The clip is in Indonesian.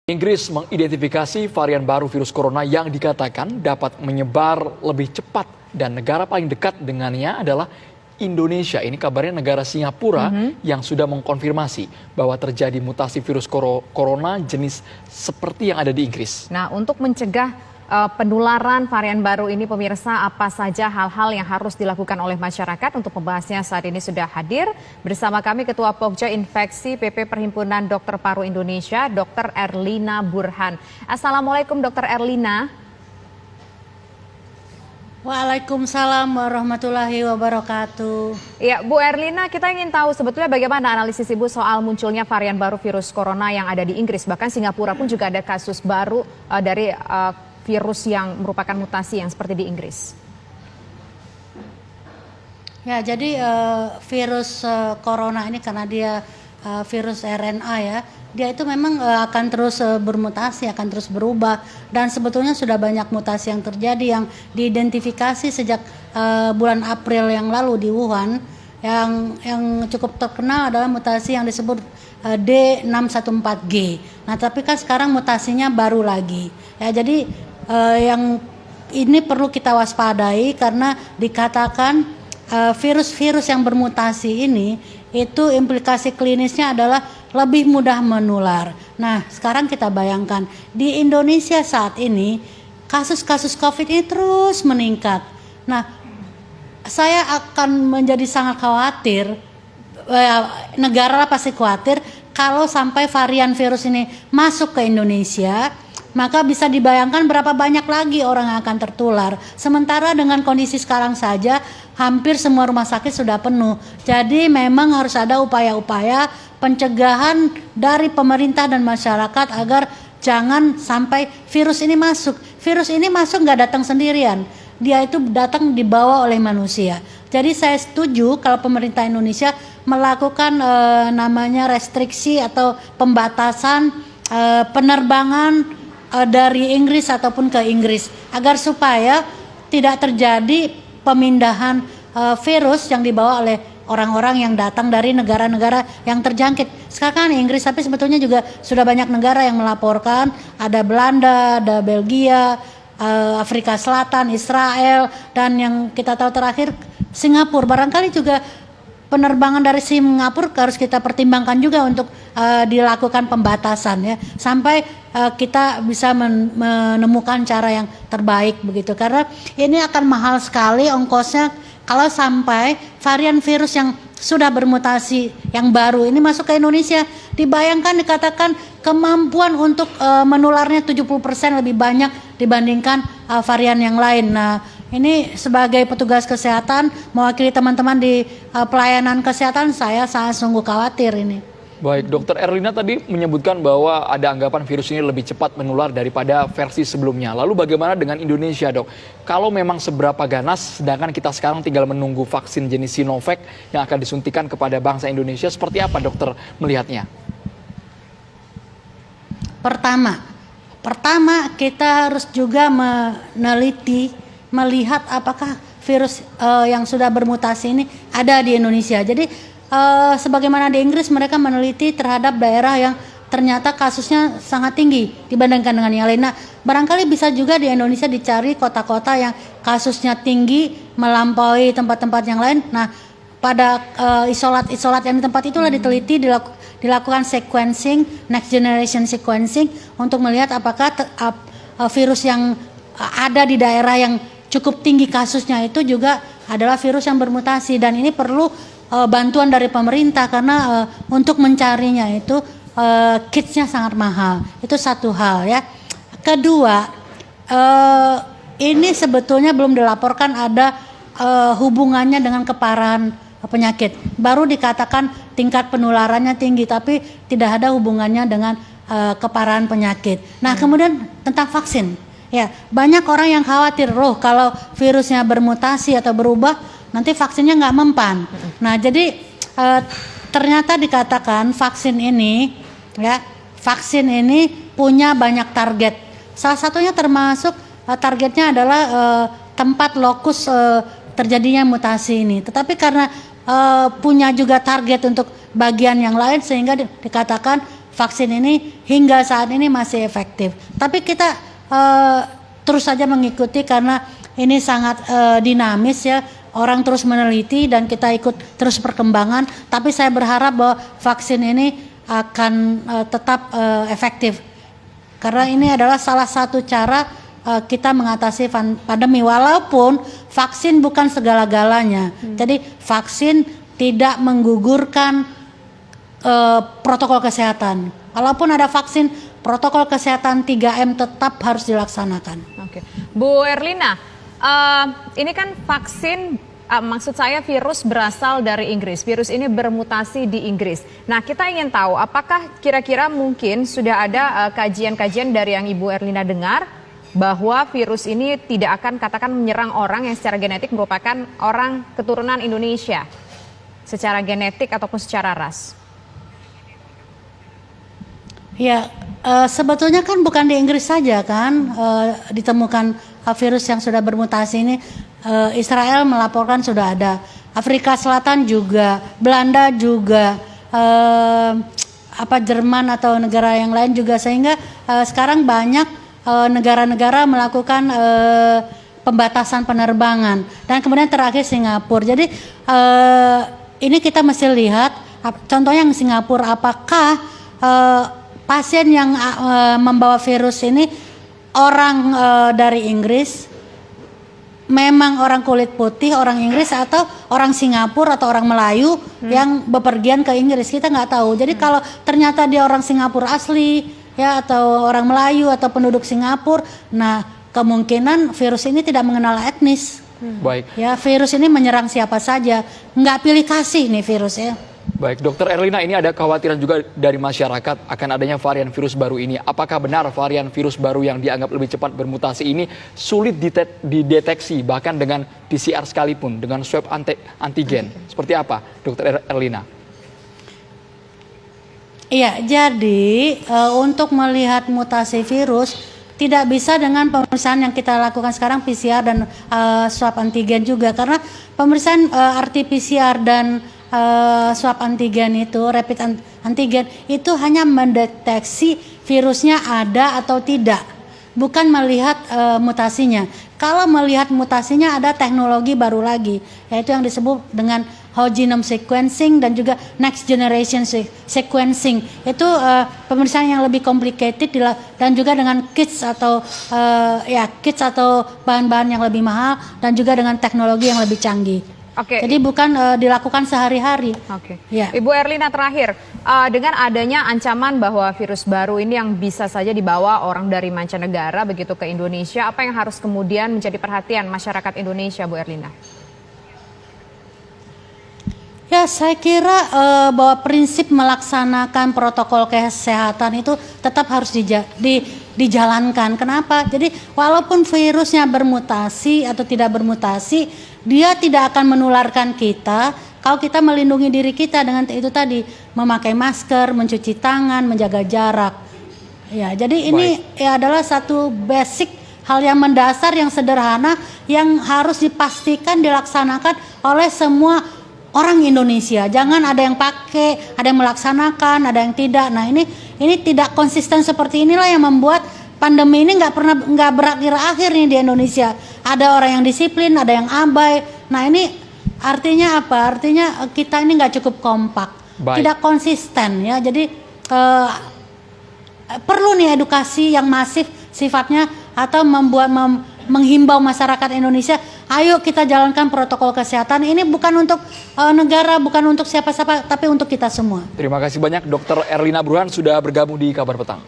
Inggris mengidentifikasi varian baru virus corona yang dikatakan dapat menyebar lebih cepat dan negara paling dekat dengannya adalah Indonesia. Ini kabarnya negara Singapura yang sudah mengkonfirmasi bahwa terjadi mutasi virus corona jenis seperti yang ada di Inggris. Nah, untuk mencegah penularan varian baru ini, pemirsa, apa saja hal-hal yang harus dilakukan oleh masyarakat? Untuk pembahasnya saat ini sudah hadir bersama kami Ketua Pokja Infeksi PP Perhimpunan Dokter Paru Indonesia, Dr. Erlina Burhan. Assalamualaikum Dr. Erlina. Waalaikumsalam warahmatullahi wabarakatuh. Ya, Bu Erlina, kita ingin tahu sebetulnya bagaimana analisis Ibu soal munculnya varian baru virus corona yang ada di Inggris. Bahkan Singapura pun juga ada kasus baru dari virus yang merupakan mutasi yang seperti di Inggris. Ya, jadi virus corona ini karena dia virus RNA ya, dia itu memang akan terus bermutasi, akan terus berubah, dan sebetulnya sudah banyak mutasi yang terjadi yang diidentifikasi sejak bulan April yang lalu di Wuhan. Yang cukup terkenal adalah mutasi yang disebut D614G. Nah, tapi kan sekarang mutasinya baru lagi. Ya, jadi yang ini perlu kita waspadai karena dikatakan virus-virus yang bermutasi ini itu implikasi klinisnya adalah lebih mudah menular. Nah, sekarang kita bayangkan di Indonesia saat ini kasus-kasus COVID ini terus meningkat. Nah, saya akan menjadi sangat khawatir, negara pasti khawatir kalau sampai varian virus ini masuk ke Indonesia, maka bisa dibayangkan berapa banyak lagi orang yang akan tertular. Sementara dengan kondisi sekarang saja hampir semua rumah sakit sudah penuh. Jadi memang harus ada upaya-upaya pencegahan dari pemerintah dan masyarakat agar jangan sampai virus ini masuk. Virus ini masuk nggak datang sendirian. Dia itu datang dibawa oleh manusia. Jadi saya setuju kalau pemerintah Indonesia melakukan namanya restriksi atau pembatasan penerbangan dari Inggris ataupun ke Inggris agar supaya tidak terjadi pemindahan virus yang dibawa oleh orang-orang yang datang dari negara-negara yang terjangkit. Sekarang kan Inggris, tapi sebetulnya juga sudah banyak negara yang melaporkan, ada Belanda, ada Belgia, Afrika Selatan, Israel, dan yang kita tahu terakhir Singapura. Barangkali juga penerbangan dari Singapura harus kita pertimbangkan juga untuk dilakukan pembatasan ya, sampai kita bisa menemukan cara yang terbaik begitu, karena ini akan mahal sekali ongkosnya kalau sampai varian virus yang sudah bermutasi yang baru ini masuk ke Indonesia. Dibayangkan, dikatakan kemampuan untuk menularnya 70% lebih banyak dibandingkan varian yang lain. Nah, ini sebagai petugas kesehatan mewakili teman-teman di pelayanan kesehatan, saya sangat sungguh khawatir ini. Baik, Dokter Erlina tadi menyebutkan bahwa ada anggapan virus ini lebih cepat menular daripada versi sebelumnya. Lalu bagaimana dengan Indonesia, Dok? Kalau memang seberapa ganas, sedangkan kita sekarang tinggal menunggu vaksin jenis Sinovac yang akan disuntikan kepada bangsa Indonesia, seperti apa dokter melihatnya? Pertama kita harus juga meneliti, melihat apakah virus yang sudah bermutasi ini ada di Indonesia. Jadi sebagaimana di Inggris, mereka meneliti terhadap daerah yang ternyata kasusnya sangat tinggi dibandingkan dengan yang lain. Nah, barangkali bisa juga di Indonesia dicari kota-kota yang kasusnya tinggi melampaui tempat-tempat yang lain. Nah, pada isolat yang di tempat itulah diteliti, dilakukan sequencing, next generation sequencing, untuk melihat apakah virus yang ada di daerah yang cukup tinggi kasusnya itu juga adalah virus yang bermutasi. Dan ini perlu bantuan dari pemerintah karena untuk mencarinya itu kitsnya sangat mahal. Itu satu hal ya. Kedua, ini sebetulnya belum dilaporkan ada hubungannya dengan keparahan penyakit. Baru dikatakan tingkat penularannya tinggi, tapi tidak ada hubungannya dengan keparahan penyakit. Nah, kemudian tentang vaksin. Ya, banyak orang yang khawatir, loh kalau virusnya bermutasi atau berubah, nanti vaksinnya nggak mempan. Nah, jadi ternyata dikatakan vaksin ini punya banyak target. Salah satunya termasuk targetnya adalah tempat lokus terjadinya mutasi ini. Tetapi karena punya juga target untuk bagian yang lain, sehingga dikatakan vaksin ini hingga saat ini masih efektif. Tapi kita terus saja mengikuti karena ini sangat dinamis ya. Orang terus meneliti dan kita ikut terus perkembangan. Tapi saya berharap bahwa vaksin ini akan tetap efektif. Karena ini adalah salah satu cara kita mengatasi pandemi. Walaupun vaksin bukan segala-galanya. Jadi vaksin tidak menggugurkan protokol kesehatan. Walaupun ada vaksin, protokol kesehatan 3M tetap harus dilaksanakan. Oke, Bu Erlina, ini kan vaksin, maksud saya virus berasal dari Inggris. Virus ini bermutasi di Inggris. Nah, kita ingin tahu apakah kira-kira mungkin sudah ada kajian-kajian dari yang Ibu Erlina dengar bahwa virus ini tidak akan katakan menyerang orang yang secara genetik merupakan orang keturunan Indonesia, secara genetik ataupun secara ras? Ya, sebetulnya kan bukan di Inggris saja kan ditemukan virus yang sudah bermutasi ini. Israel melaporkan sudah ada, Afrika Selatan juga, Belanda juga, Jerman atau negara yang lain juga, sehingga sekarang banyak negara-negara melakukan pembatasan penerbangan dan kemudian terakhir Singapura. Jadi ini kita mesti lihat contohnya yang Singapura, apakah pasien yang membawa virus ini orang dari Inggris, memang orang kulit putih, orang Inggris, atau orang Singapura atau orang Melayu yang bepergian ke Inggris, kita nggak tahu. Jadi kalau ternyata dia orang Singapura asli ya, atau orang Melayu atau penduduk Singapura, nah kemungkinan virus ini tidak mengenal etnis. Baik. Ya, virus ini menyerang siapa saja, nggak pilih kasih nih virus ya. Baik, Dokter Erlina, ini ada kekhawatiran juga dari masyarakat akan adanya varian virus baru ini. Apakah benar varian virus baru yang dianggap lebih cepat bermutasi ini sulit dideteksi bahkan dengan PCR sekalipun, dengan swab antigen? Seperti apa, Dokter Erlina? Iya, jadi untuk melihat mutasi virus tidak bisa dengan pemeriksaan yang kita lakukan sekarang, PCR dan swab antigen juga, karena pemeriksaan RT-PCR dan swab antigen itu, rapid antigen itu hanya mendeteksi virusnya ada atau tidak, bukan melihat mutasinya. Kalau melihat mutasinya ada teknologi baru lagi, yaitu yang disebut dengan whole genome sequencing dan juga next generation sequencing. Itu pemeriksaan yang lebih complicated dan juga dengan kits atau bahan-bahan yang lebih mahal dan juga dengan teknologi yang lebih canggih. Oke. Jadi bukan dilakukan sehari-hari. Oke. Ya. Ibu Erlina, terakhir, dengan adanya ancaman bahwa virus baru ini yang bisa saja dibawa orang dari mancanegara begitu ke Indonesia, apa yang harus kemudian menjadi perhatian masyarakat Indonesia, Bu Erlina? Ya, saya kira bahwa prinsip melaksanakan protokol kesehatan itu tetap harus dijalankan. Kenapa? Jadi walaupun virusnya bermutasi atau tidak bermutasi, dia tidak akan menularkan kita kalau kita melindungi diri kita dengan itu tadi, memakai masker, mencuci tangan, menjaga jarak. Ya, jadi ini adalah satu basic hal yang mendasar, yang sederhana, yang harus dipastikan dilaksanakan oleh semua orang Indonesia. Jangan ada yang pakai, ada yang melaksanakan, ada yang tidak. Nah, ini tidak konsisten seperti inilah yang membuat pandemi ini nggak berakhir-akhir nih di Indonesia. Ada orang yang disiplin, ada yang abai. Nah, ini artinya apa? Artinya kita ini nggak cukup kompak, tidak konsisten ya. Jadi perlu nih edukasi yang masif sifatnya, atau menghimbau masyarakat Indonesia, ayo kita jalankan protokol kesehatan. Ini bukan untuk negara, bukan untuk siapa-siapa, tapi untuk kita semua. Terima kasih banyak Dokter Erlina Burhan sudah bergabung di Kabar Petang.